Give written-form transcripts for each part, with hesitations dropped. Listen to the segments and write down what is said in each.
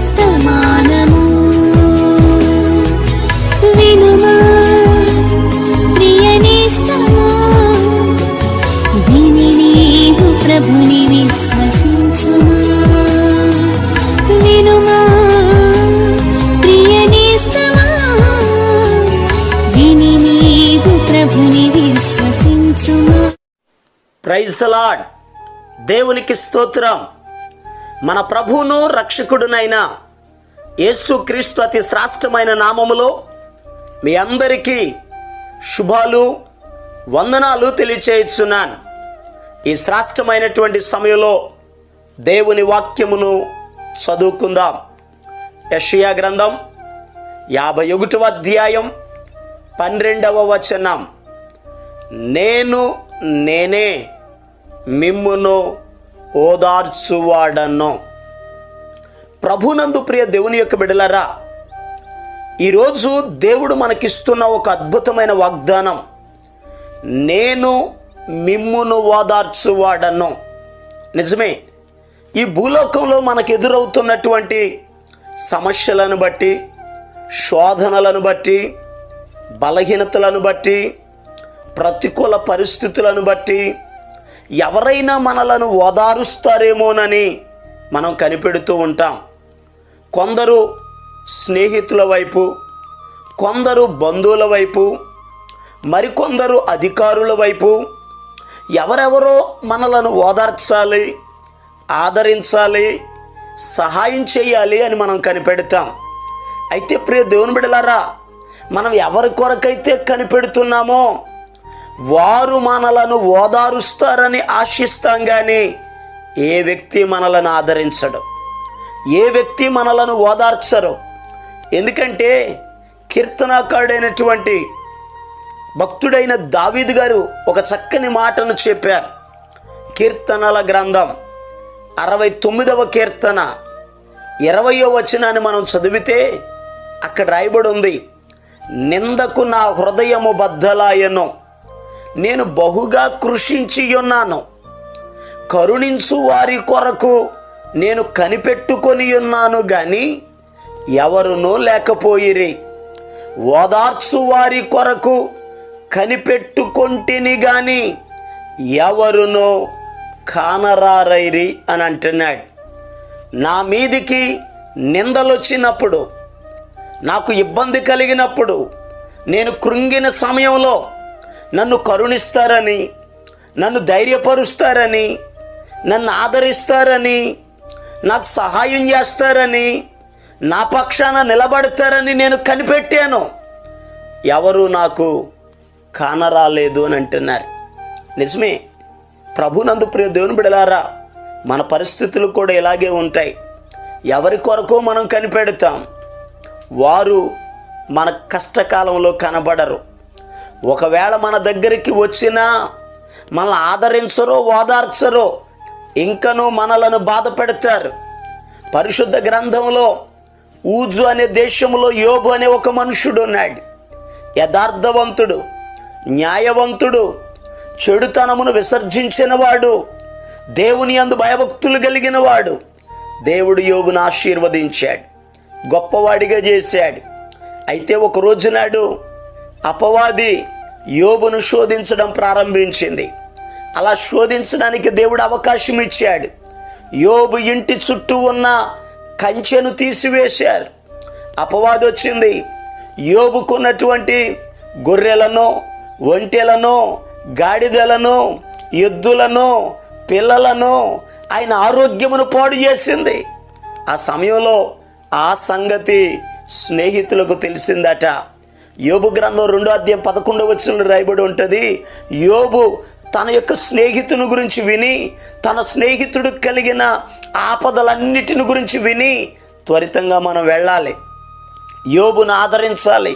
వర్తమానము వినుమా ప్రియ నేస్తమా, విని నీవు ప్రభుని విశ్వసించుమా. వినుమా ప్రియ నేస్తమా, విని నీవు ప్రభుని విశ్వసించుమా. Praise the lord. దేవునికి స్తోత్రం. మన ప్రభువును రక్షకుడునైన యేసుక్రీస్తు అతి శ్రేష్టమైన నామములో మీ అందరికీ శుభాలు వందనాలు తెలియచేయుచున్నాను. ఈ శ్రేష్టమైనటువంటి సమయంలో దేవుని వాక్యమును చదువుకుందాం. యెషయా గ్రంథం 51వ అధ్యాయం 12వ వచనం. నేనే మిమ్మును ఓదార్చువాడను. ప్రభునందు ప్రియ దేవుని యొక్క బిడ్డలారా, ఈరోజు దేవుడు మనకిస్తున్న ఒక అద్భుతమైన వాగ్దానం, నేను మిమ్మును ఓదార్చువాడను. నిజమే, ఈ భూలోకంలో మనకు ఎదురవుతున్నటువంటి సమస్యలను బట్టి, శోధనలను బట్టి, బలహీనతలను బట్టి, ప్రతికూల పరిస్థితులను బట్టి ఎవరైనా మనలను ఓదారుస్తారేమోనని మనం కనిపెడుతూ ఉంటాం. కొందరు స్నేహితుల వైపు, కొందరు బంధువుల వైపు, మరికొందరు అధికారుల వైపు ఎవరెవరో మనలను ఓదార్చాలి, ఆదరించాలి, సహాయం చేయాలి అని మనం కనిపెడతాం. అయితే ప్రియ దేవుని బిడ్డలారా, మనం ఎవరి కొరకైతే కనిపెడుతున్నామో వారు మనలను ఓదారుస్తారని ఆశిస్తాం, కానీ ఏ వ్యక్తి మనలను ఆదరించడు, ఏ వ్యక్తి మనలను ఓదార్చరు. ఎందుకంటే కీర్తనాకారుడైనటువంటి భక్తుడైన దావీదు గారు ఒక చక్కని మాటను చెప్పారు. కీర్తనల గ్రంథం 69వ కీర్తన 20వ వచనాన్ని మనం చదివితే అక్కడ రాయబడి ఉంది, నిందకు నా హృదయము బద్దలాయను, నేను బహుగా కృషించి ఉన్నాను, కరుణించు వారి కొరకు నేను కనిపెట్టుకొని ఉన్నాను గాని ఎవరునూ లేకపోయిరి, ఓదార్చు వారి కొరకు కనిపెట్టుకొంటిని గాని ఎవరునో కానరారైరి అని అంటున్నాడు. నా మీదికి నిందలొచ్చినప్పుడు, నాకు ఇబ్బంది కలిగినప్పుడు, నేను కృంగిన సమయంలో నన్ను కరుణిస్తారని, నన్ను ధైర్యపరుస్తారని, నన్ను ఆదరిస్తారని, నాకు సహాయం చేస్తారని, నా పక్షాన నిలబడతారని నేను కనిపెట్టాను, ఎవరు నాకు కానరాలేదు అని అంటున్నారు. నిజమే, ప్రభునందు ప్రియ దేవుని బిడ్డలారా, మన పరిస్థితులు కూడా ఇలాగే ఉంటాయి. ఎవరి కొరకు మనం కనిపెడతాం, వారు మన కష్టకాలంలో కనబడరు. ఒకవేళ మన దగ్గరికి వచ్చినా మనల్ని ఆదరించరో ఓదార్చరో, ఇంకనూ మనలను బాధ పెడతారు. పరిశుద్ధ గ్రంథంలో ఊజు అనే దేశంలో యోబు అనే ఒక మనుషుడు ఉన్నాడు. యథార్థవంతుడు, న్యాయవంతుడు, చెడుతనమును విసర్జించినవాడు, దేవుని యందు భయభక్తులు కలిగిన వాడు. దేవుడు యోబును ఆశీర్వదించాడు, గొప్పవాడిగా చేశాడు. అయితే ఒక రోజు నాడు అపవాది యోబును శోధించడం ప్రారంభించింది. అలా శోధించడానికి దేవుడు అవకాశం ఇచ్చాడు. యోబు ఇంటి చుట్టూ ఉన్న కంచెను తీసివేశారు. అపవాది వచ్చింది, యోబుకున్నటువంటి గొర్రెలను, ఒంటెలను, గాడిదలను, ఎద్దులను, పిల్లలను, ఆయన ఆరోగ్యమును పాడు చేసింది. ఆ సమయంలో ఆ సంగతి స్నేహితులకు తెలిసిందట. యోబు గ్రంథం 2వ అధ్యాయం 11వ వచనంలో రాయబడి ఉంటుంది, యోబు తన యొక్క స్నేహితుని గురించి విని, తన స్నేహితుడు కలిగిన ఆపదలన్నిటిని గురించి విని త్వరితంగా మనం వెళ్ళాలి, యోబును ఆదరించాలి,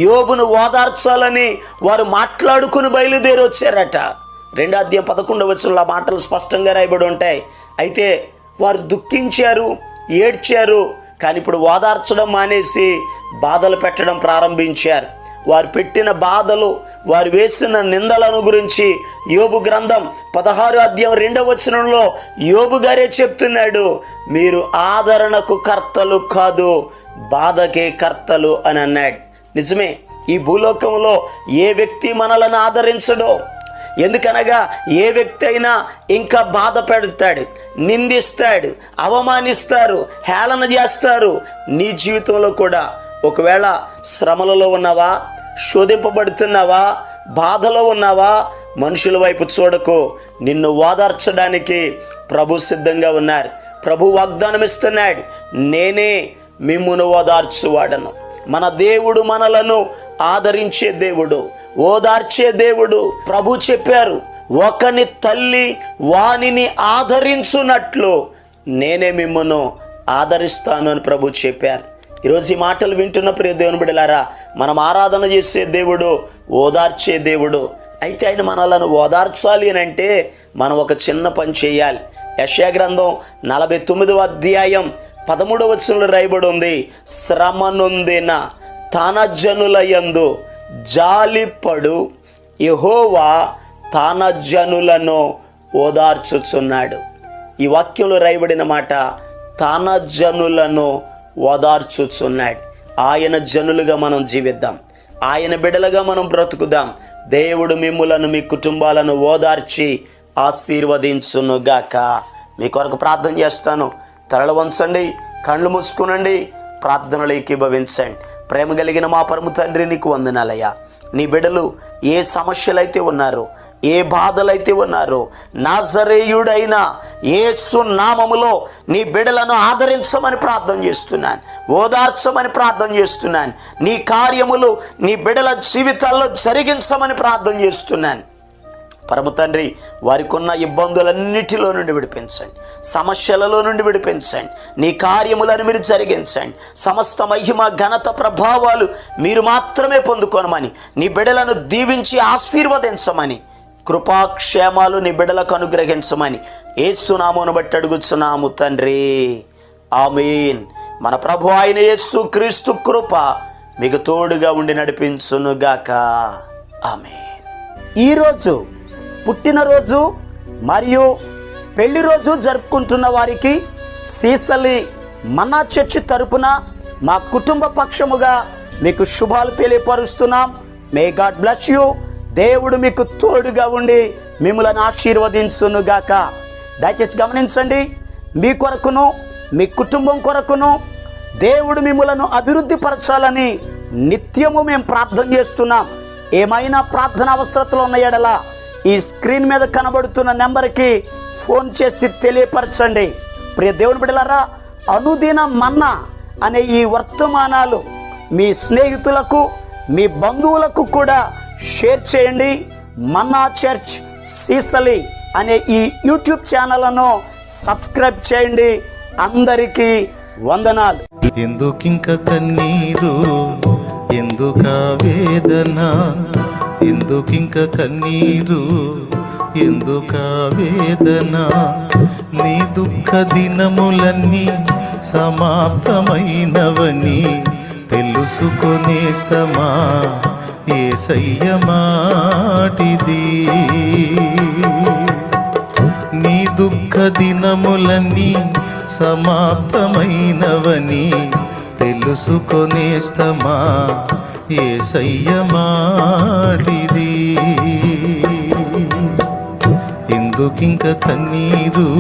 యోబును ఓదార్చాలని వారు మాట్లాడుకుని బయలుదేరి వచ్చారట. 2వ అధ్యాయం 11వ వచనంలో ఆ మాటలు స్పష్టంగా రాయబడి ఉంటాయి. అయితే వారు దుఃఖించారు, ఏడ్చారు, కానీ ఇప్పుడు ఓదార్చడం మానేసి బాధలు పెట్టడం ప్రారంభించారు. వారు పెట్టిన బాధలు, వారు వేసిన నిందలను గురించి యోబు గ్రంథం 16 అధ్యాయం 2వ వచనంలో యోబు గారే చెప్తున్నాడు, మీరు ఆదరణకు కర్తలు కాదు, బాధకే కర్తలు అని అన్నాడు. నిజమే, ఈ భూలోకంలో ఏ వ్యక్తి మనలను ఆదరించడో. ఎందుకనగా ఏ వ్యక్తి అయినా ఇంకా బాధ పెడతాడు, నిందిస్తాడు, అవమానిస్తారు, హేళన చేస్తారు. నీ జీవితంలో కూడా ఒకవేళ శ్రమలలో ఉన్నావా, శోధింపబడుతున్నావా, బాధలో ఉన్నావా, మనుషుల వైపు చూడకు. నిన్ను ఓదార్చడానికి ప్రభు సిద్ధంగా ఉన్నారు. ప్రభు వాగ్దానం ఇస్తున్నాడు, నేనే మిమ్మును ఓదార్చువాడను. మన దేవుడు మనలను ఆదరించే దేవుడు, ఓదార్చే దేవుడు. ప్రభు చెప్పారు, ఒకని తల్లి వానిని ఆదరించున్నట్లు నేనే మిమ్మును ఆదరిస్తాను అని ప్రభు చెప్పారు. ఈరోజు ఈ మాటలు వింటున్న ప్రియ దేవుని బిడ్డలారా, మనం ఆరాధన చేసే దేవుడు ఓదార్చే దేవుడు. అయితే ఆయన మనలను ఓదార్చాలి అని అంటే మనం ఒక చిన్న పని చేయాలి. యెషయా గ్రంథం 49వ అధ్యాయం 13వ వచనంలో రాయబడి ఉంది, శ్రమ నొందిన తన జనుల యందు జాలిపడు యెహోవా తన జనులను ఓదార్చుచున్నాడు. ఈ వాక్యంలో రాయబడిన మాట, తన జనులను ఓదార్చుచున్నాడు. ఆయన జనులుగా మనం జీవిద్దాం, ఆయన బిడ్డలుగా మనం బ్రతుకుదాం. దేవుడు మిమ్ములను, మీ కుటుంబాలను ఓదార్చి ఆశీర్వదించునుగాక. మీ కొరకు ప్రార్థన చేస్తాను. తలలు వంచండి, కళ్ళు మూసుకునండి, ప్రార్థనలు ఏకీభవించండి. ప్రేమ కలిగిన మా పరమ తండ్రి, నీకు వందనాలయ్యా. నీ బిడ్డలు ఏ సమస్యలైతే ఉన్నారో, ఏ బాధలైతే ఉన్నారో, నాజరేయుడైన యేసు నామములో నీ బిడ్డలను ఆదరించమని ప్రార్థన చేస్తున్నాను, ఓదార్చమని ప్రార్థన చేస్తున్నాను. నీ కార్యములు నీ బిడ్డల జీవితాల్లో జరిగించమని ప్రార్థన చేస్తున్నాను. పరమ తండ్రి, వారికి ఉన్న ఇబ్బందులన్నిటిలో నుండి విడిపించండి, సమస్యలలో నుండి విడిపించండి. నీ కార్యములను మీరు జరిగించండి. సమస్త మహిమ, ఘనత, ప్రభావాలు మీరు మాత్రమే పొందుకోనమని, నీ బిడ్డలను దీవించి ఆశీర్వదించమని, కృపాక్షేమాలు నీ బిడ్డలకు అనుగ్రహించమని యేసు నామమును బట్టి అడుగుచున్నాము తండ్రి, ఆమేన్. మన ప్రభు అయిన యేసు క్రీస్తు కృప మీకు తోడుగా ఉండి నడిపించునుగాక, ఆమేన్. ఈరోజు పుట్టినరోజు మరియు పెళ్లి రోజు జరుపుకుంటున్న వారికి సీసలి మన్నా చర్చి తరపున మా కుటుంబ పక్షముగా మీకు శుభాలు తెలియపరుస్తున్నాం. May God bless you. దేవుడు మీకు తోడుగా ఉండి మిమ్మల్ని ఆశీర్వదించునుగాక. దయచేసి గమనించండి, మీ కొరకును మీ కుటుంబం కొరకును దేవుడు మిమ్మలను అభివృద్ధి పరచాలని నిత్యము మేము ప్రార్థన చేస్తున్నాం. ఏమైనా ప్రార్థన అవసరతలు ఉన్న ఎడల ఈ స్క్రీన్ మీద కనబడుతున్న నెంబర్కి ఫోన్ చేసి తెలియపరచండి. ప్రియ దేవుని బిడ్డలారా, అనుదిన మన్నా అనే ఈ వర్తమానాలు మీ స్నేహితులకు, మీ బంధువులకు కూడా షేర్ చేయండి. మన్నా చర్చ్ సీసలి అనే ఈ యూట్యూబ్ ఛానల్ను సబ్స్క్రైబ్ చేయండి. అందరికీ వందనాలు. ఎందుకింక కన్నీరు, ఎందుక వేదన, ఎందుకింక కన్నీరు, ఎందుక వేదన, నీ దుఃఖ దినములన్నీ సమాప్తమైనవని తెలుసుకొనేస్తమా యేసయ్య మాటిది. నీ దుఃఖ దినములన్నీ సమాప్తమైనవని తెలుసుకొనేస్తమా యేసయ్య మాటిది. ఎందుకింక కన్నీరు,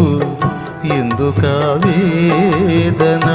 ఎందుక వేదన.